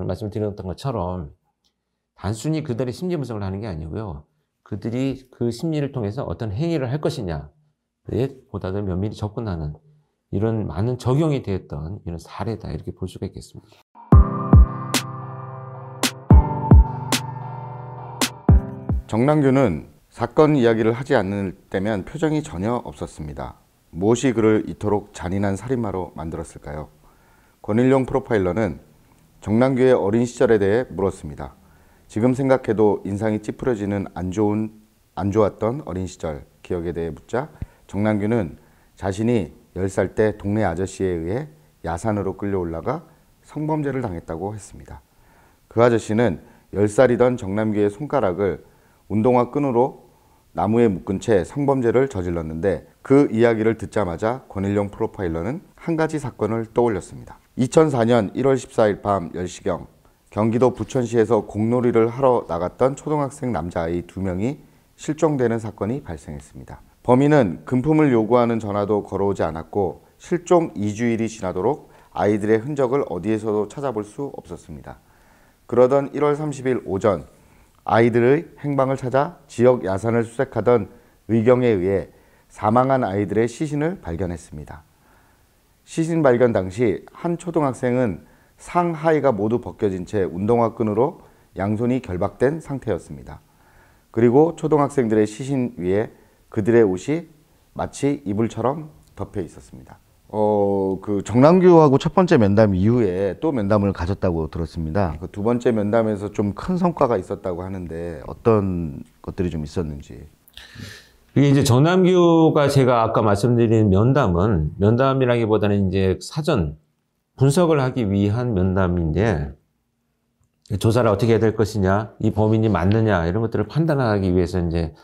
말씀드렸던 것처럼 단순히 그들의 심리 분석을 하는 게 아니고요. 그들이 그 심리를 통해서 어떤 행위를 할 것이냐에 보다 더 면밀히 접근하는 이런 많은 적용이 되었던 이런 사례다 이렇게 볼 수가 있겠습니다. 정남규는 사건 이야기를 하지 않을 때면 표정이 전혀 없었습니다. 무엇이 그를 이토록 잔인한 살인마로 만들었을까요? 권일용 프로파일러는 정남규의 어린 시절에 대해 물었습니다. 지금 생각해도 인상이 찌푸려지는 안 좋았던 어린 시절 기억에 대해 묻자 정남규는 자신이 10살 때 동네 아저씨에 의해 야산으로 끌려올라가 성범죄를 당했다고 했습니다. 그 아저씨는 10살이던 정남규의 손가락을 운동화 끈으로 나무에 묶은 채 성범죄를 저질렀는데 그 이야기를 듣자마자 권일용 프로파일러는 한 가지 사건을 떠올렸습니다. 2004년 1월 14일 밤 10시경 경기도 부천시에서 공놀이를 하러 나갔던 초등학생 남자아이 2명이 실종되는 사건이 발생했습니다. 범인은 금품을 요구하는 전화도 걸어오지 않았고 실종 2주일이 지나도록 아이들의 흔적을 어디에서도 찾아볼 수 없었습니다. 그러던 1월 30일 오전 아이들의 행방을 찾아 지역 야산을 수색하던 의경에 의해 사망한 아이들의 시신을 발견했습니다. 시신 발견 당시 한 초등학생은 상하의가 모두 벗겨진 채 운동화 끈으로 양손이 결박된 상태였습니다. 그리고 초등학생들의 시신 위에 그들의 옷이 마치 이불처럼 덮여 있었습니다. 그 정남규하고 첫 번째 면담 이후에 또 면담을 가졌다고 들었습니다. 그 두 번째 면담에서 좀 큰 성과가 있었다고 하는데 어떤 것들이 좀 있었는지. 이게 이제 정남규가 제가 아까 말씀드린 면담이라기보다는 이제 사전 분석을 하기 위한 면담인데 조사를 어떻게 해야 될 것이냐, 이 범인이 맞느냐 이런 것들을 판단하기 위해서 이제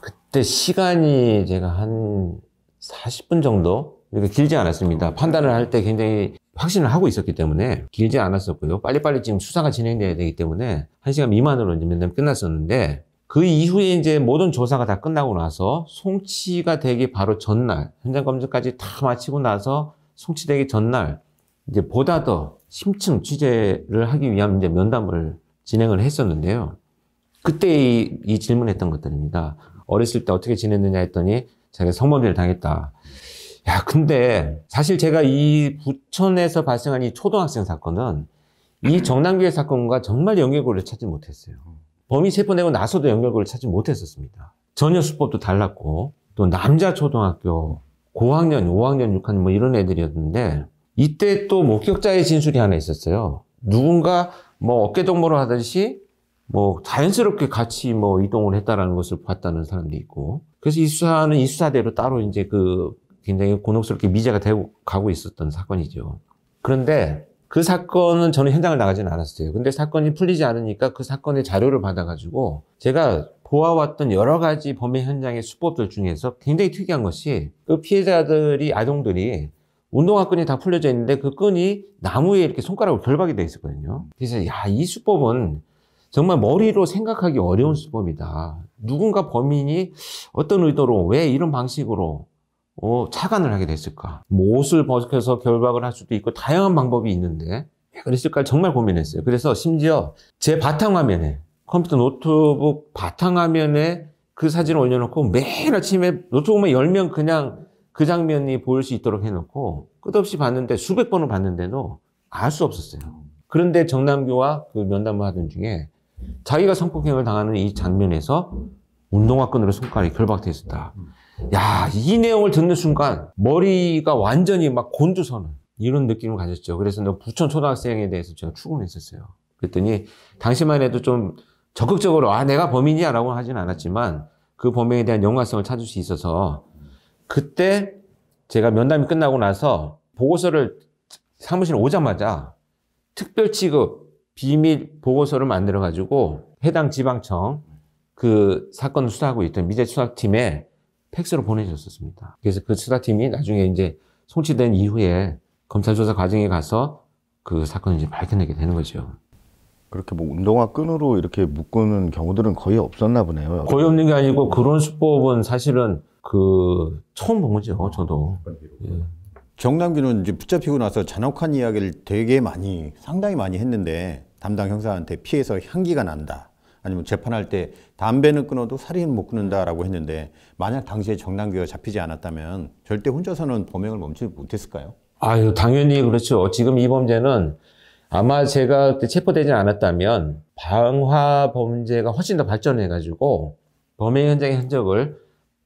그때 시간이 제가 한 40분 정도 이렇게 길지 않았습니다. 판단을 할 때 굉장히 확신을 하고 있었기 때문에 길지 않았었고요. 빨리빨리 지금 수사가 진행돼야 되기 때문에 1시간 미만으로 이제 면담이 끝났었는데 그 이후에 이제 모든 조사가 다 끝나고 나서 송치가 되기 바로 전날, 현장 검증까지 다 마치고 나서 송치되기 전날 이제 보다 더 심층 취재를 하기 위한 이제 면담을 진행을 했었는데요. 그때 이 질문했던 것들입니다. 어렸을 때 어떻게 지냈느냐 했더니 자기가 성범죄를 당했다. 야, 근데 사실 제가 이 부천에서 발생한 이 초등학생 사건은 이 정남규의 사건과 정말 연결고리를 찾지 못했어요. 범인 체포되고 나서도 연결고리를 찾지 못했었습니다. 전혀 수법도 달랐고 또 남자 초등학교 고학년, 5학년, 6학년 뭐 이런 애들이었는데 이때 또 목격자의 진술이 하나 있었어요. 누군가 뭐 어깨동무를 하듯이 뭐 자연스럽게 같이 뭐 이동을 했다라는 것을 봤다는 사람도 있고 그래서 이 수사는 이 수사대로 따로 이제 그 굉장히 곤혹스럽게 미제가 되고 가고 있었던 사건이죠. 그런데 그 사건은 저는 현장을 나가지는 않았어요. 근데 사건이 풀리지 않으니까 그 사건의 자료를 받아가지고 제가 보아왔던 여러 가지 범행 현장의 수법들 중에서 굉장히 특이한 것이 그 피해자들이, 아동들이 운동화 끈이 다 풀려져 있는데 그 끈이 나무에 이렇게 손가락으로 결박이 되어 있었거든요. 그래서 야, 이 수법은 정말 머리로 생각하기 어려운 수법이다. 누군가 범인이 어떤 의도로 왜 이런 방식으로 착안을 하게 됐을까? 뭐 옷을 벗겨서 결박을 할 수도 있고 다양한 방법이 있는데 왜 그랬을까 정말 고민했어요. 그래서 심지어 제 바탕화면에 컴퓨터 노트북 바탕화면에 그 사진을 올려놓고 매일 아침에 노트북만 열면 그냥 그 장면이 보일 수 있도록 해놓고 끝없이 봤는데 수백 번을 봤는데도 알 수 없었어요. 그런데 정남규와 그 면담을 하던 중에 자기가 성폭행을 당하는 이 장면에서 운동화 끈으로 손가락이 결박되어 있었다. 야, 이 내용을 듣는 순간 머리가 완전히 막 곤두서는 이런 느낌을 가졌죠. 그래서 부천 초등학생에 대해서 제가 추궁했었어요. 그랬더니 당시만 해도 좀 적극적으로 내가 범인이야 라고 하진 않았지만 그 범행에 대한 연관성을 찾을 수 있어서 그때 제가 면담이 끝나고 나서 보고서를 사무실에 오자마자 특별 취급 비밀 보고서를 만들어 가지고 해당 지방청 그 사건을 수사하고 있던 미제 수사팀에 팩스로 보내줬었습니다. 그래서 그 수사팀이 나중에 이제 송치된 이후에 검찰 조사 과정에 가서 그 사건을 이제 밝혀내게 되는 거죠. 그렇게 뭐 운동화 끈으로 이렇게 묶는 경우들은 거의 없었나 보네요. 거의 없는 게 아니고 그런 수법은 사실은 처음 본 거죠, 저도. 예. 정남규는 이제 붙잡히고 나서 잔혹한 이야기를 되게 상당히 많이 했는데 담당 형사한테 피해서 향기가 난다. 아니면 재판할 때 담배는 끊어도 살인은 못 끊는다라고 했는데 만약 당시에 정남규가 잡히지 않았다면 절대 혼자서는 범행을 멈추지 못했을까요? 아유, 당연히 그렇죠. 지금 이 범죄는 아마 제가 그때 체포되지 않았다면 방화 범죄가 훨씬 더 발전해가지고 범행 현장의 흔적을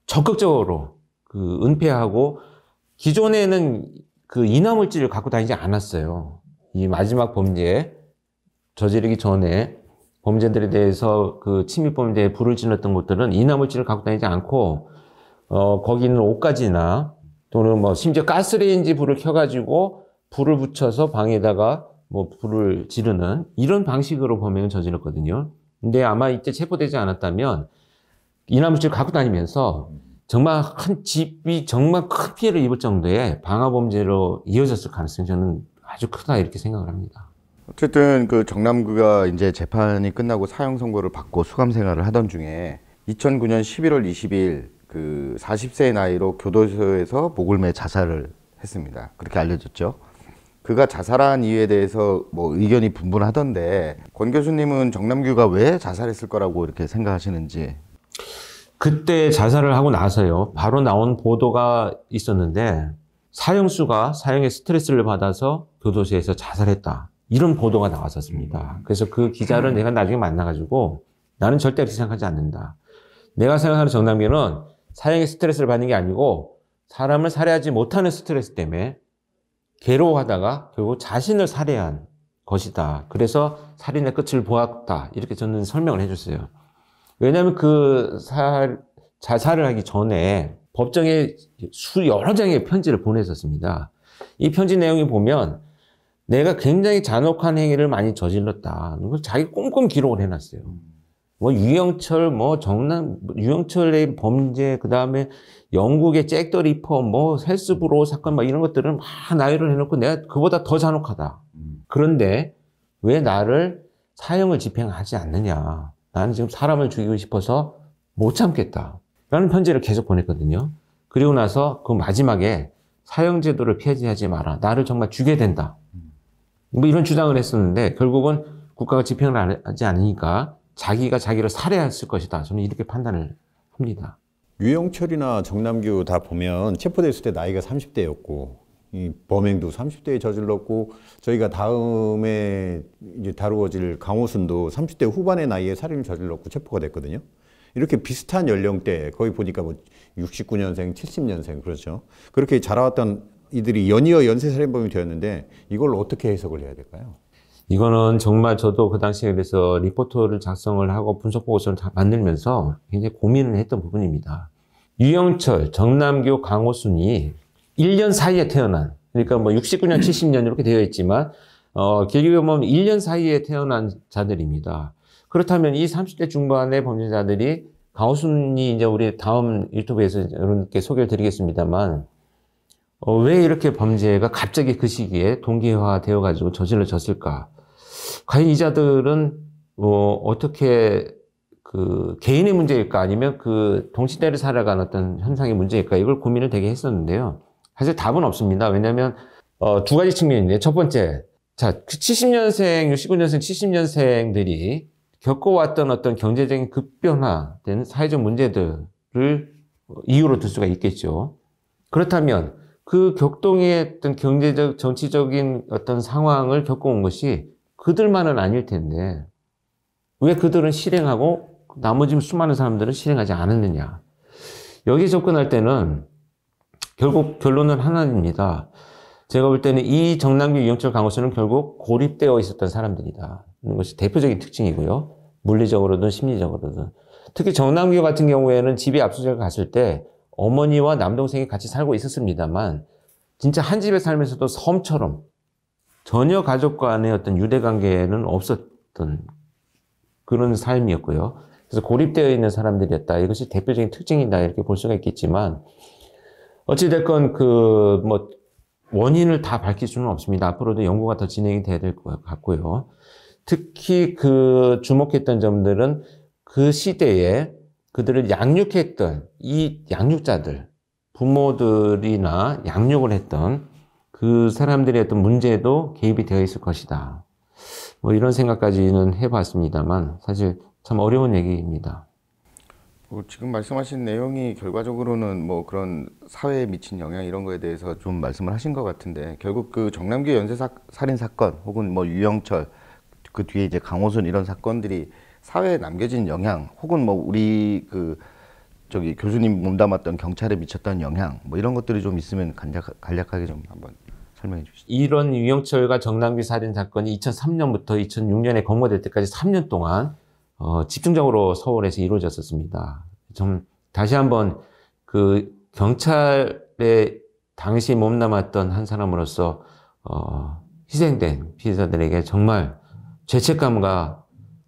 적극적으로 은폐하고 기존에는 인화물질을 갖고 다니지 않았어요. 이 마지막 범죄 저지르기 전에 범죄들에 대해서 침입범죄에 불을 질렀던 곳들은 인화물질을 갖고 다니지 않고 거기 있는 옷가지나 또는 심지어 가스레인지 불을 켜가지고 불을 붙여서 방에다가 불을 지르는 이런 방식으로 범행을 저질렀거든요. 근데 아마 이때 체포되지 않았다면 인화물질을 갖고 다니면서 정말 한 집이 정말 큰 피해를 입을 정도의 방화범죄로 이어졌을 가능성이 저는 아주 크다 이렇게 생각을 합니다. 어쨌든 정남규가 이제 재판이 끝나고 사형 선고를 받고 수감 생활을 하던 중에 2009년 11월 20일 40세의 나이로 교도소에서 목을 매 자살을 했습니다. 그렇게 알려졌죠. 그가 자살한 이유에 대해서 의견이 분분하던데 권 교수님은 정남규가 왜 자살했을 거라고 이렇게 생각하시는지. 그때 자살을 하고 나서요. 바로 나온 보도가 있었는데 사형수가 사형의 스트레스를 받아서 교도소에서 자살했다. 이런 보도가 나왔었습니다. 그래서 그 기자를 내가 나중에 만나가지고 나는 절대 그렇게 생각하지 않는다. 내가 생각하는 정남규는 사형의 스트레스를 받는 게 아니고 사람을 살해하지 못하는 스트레스 때문에 괴로워하다가 결국 자신을 살해한 것이다. 그래서 살인의 끝을 보았다. 이렇게 저는 설명을 해줬어요. 왜냐하면 자살을 하기 전에 법정에 여러 장의 편지를 보냈었습니다. 이 편지 내용이 보면 내가 굉장히 잔혹한 행위를 많이 저질렀다. 자기 꼼꼼히 기록을 해놨어요. 유영철의 범죄, 그 다음에 영국의 잭 더 리퍼, 헬스브로 사건, 이런 것들은 나열을 해놓고 내가 그보다 더 잔혹하다. 그런데 왜 나를 사형을 집행하지 않느냐. 나는 지금 사람을 죽이고 싶어서 못 참겠다. 라는 편지를 계속 보냈거든요. 그리고 나서 그 마지막에 사형제도를 폐지하지 마라. 나를 정말 죽여야 된다. 이런 주장을 했었는데 결국은 국가가 집행을 하지 않으니까 자기가 자기를 살해했을 것이다. 저는 이렇게 판단을 합니다. 유영철이나 정남규 다 보면 체포됐을 때 나이가 30대였고 이 범행도 30대에 저질렀고 저희가 다음에 이제 다루어질 강호순도 30대 후반의 나이에 살인을 저질렀고 체포가 됐거든요. 이렇게 비슷한 연령대 거의 보니까 69년생, 70년생 그렇죠. 그렇게 자라왔던 이들이 연이어 연쇄살인범이 되었는데 이걸 어떻게 해석을 해야 될까요? 이거는 정말 저도 그 당시에 그래서 리포트를 작성을 하고 분석보고서를 만들면서 굉장히 고민을 했던 부분입니다. 유영철, 정남규, 강호순이 1년 사이에 태어난, 그러니까 69년, 70년 이렇게 되어 있지만 길게 보면 1년 사이에 태어난 자들입니다. 그렇다면 이 30대 중반의 범죄자들이 강호순이 이제 우리 다음 유튜브에서 이렇게 소개를 드리겠습니다만 왜 이렇게 범죄가 갑자기 그 시기에 동기화되어 가지고 저질러졌을까? 과연 이 자들은 어떻게 개인의 문제일까? 아니면 동시대를 살아가는 어떤 현상의 문제일까? 이걸 고민을 되게 했었는데요. 사실 답은 없습니다. 왜냐하면 두 가지 측면인데 첫 번째, 70년생, 69년생, 70년생들이 겪어왔던 어떤 경제적인 급변화된 사회적 문제들을 이유로 들 수가 있겠죠. 그렇다면 그 격동의 어떤 경제적, 정치적인 어떤 상황을 겪어온 것이 그들만은 아닐 텐데 왜 그들은 실행하고 나머지 수많은 사람들은 실행하지 않았느냐. 여기에 접근할 때는 결국 결론은 하나입니다. 제가 볼 때는 이 정남규, 유영철, 강호순은 결국 고립되어 있었던 사람들이다. 이런 것이 대표적인 특징이고요. 물리적으로든 심리적으로든. 특히 정남규 같은 경우에는 집에 압수수색 갔을 때 어머니와 남동생이 같이 살고 있었습니다만 진짜 한 집에 살면서도 섬처럼 전혀 가족 간의 어떤 유대관계는 없었던 그런 삶이었고요. 그래서 고립되어 있는 사람들이었다. 이것이 대표적인 특징이다. 이렇게 볼 수가 있겠지만 어찌됐건 원인을 다 밝힐 수는 없습니다. 앞으로도 연구가 더 진행이 돼야 될 것 같고요. 특히 주목했던 점들은 그 시대에 그들을 양육했던 이 양육자들, 부모들이나 양육을 했던 그 사람들의 어떤 문제도 개입이 되어 있을 것이다. 뭐 이런 생각까지는 해봤습니다만 사실 참 어려운 얘기입니다. 지금 말씀하신 내용이 결과적으로는 뭐 그런 사회에 미친 영향 이런 거에 대해서 좀 말씀을 하신 것 같은데 결국 그 정남규 연쇄살인 사건 혹은 뭐 유영철 그 뒤에 이제 강호순 이런 사건들이 사회에 남겨진 영향 혹은 뭐 우리 그 저기 교수님 몸담았던 경찰에 미쳤던 영향 뭐 이런 것들이 좀 있으면 간략하게 좀 한번 설명해 주시죠. 이런 유영철과 정남규 살인 사건이 2003년부터 2006년에 검거될 때까지 3년 동안 집중적으로 서울에서 이루어졌었습니다. 좀 다시 한번 그 경찰에 당시 몸담았던 한 사람으로서 희생된 피해자들에게 정말 죄책감과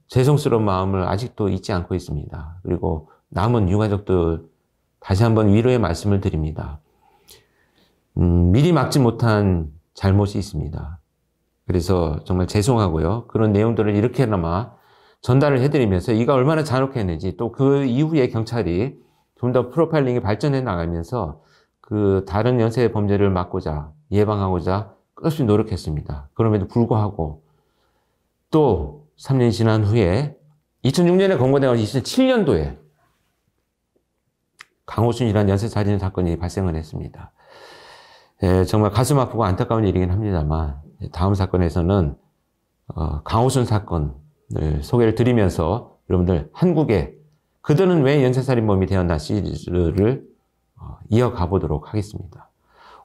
죄송스러운 마음을 아직도 잊지 않고 있습니다. 그리고 남은 유가족들 다시 한번 위로의 말씀을 드립니다. 미리 막지 못한 잘못이 있습니다. 그래서 정말 죄송하고요. 그런 내용들을 이렇게나마 전달을 해드리면서 이가 얼마나 잔혹했는지 또 그 이후에 경찰이 좀 더 프로파일링이 발전해 나가면서 그 다른 연쇄 범죄를 막고자 예방하고자 끝없이 노력했습니다. 그럼에도 불구하고 또 3년 지난 후에 2006년에 검거되고 2007년도에 강호순이라는 연쇄살인 사건이 발생을 했습니다. 정말 가슴 아프고 안타까운 일이긴 합니다만 다음 사건에서는 강호순 사건을 소개를 드리면서 여러분들 한국에 그들은 왜 연쇄살인범이 되었나 시리즈를 이어가 보도록 하겠습니다.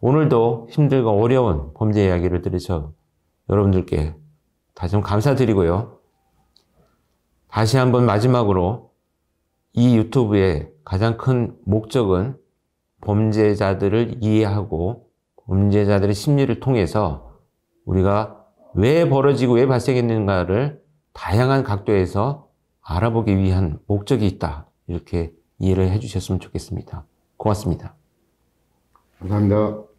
오늘도 힘들고 어려운 범죄 이야기를 들으셔 여러분들께 다시 좀 감사드리고요. 다시 한번 마지막으로 이 유튜브의 가장 큰 목적은 범죄자들을 이해하고 범죄자들의 심리를 통해서 우리가 왜 벌어지고 왜 발생했는가를 다양한 각도에서 알아보기 위한 목적이 있다. 이렇게 이해를 해주셨으면 좋겠습니다. 고맙습니다. 감사합니다.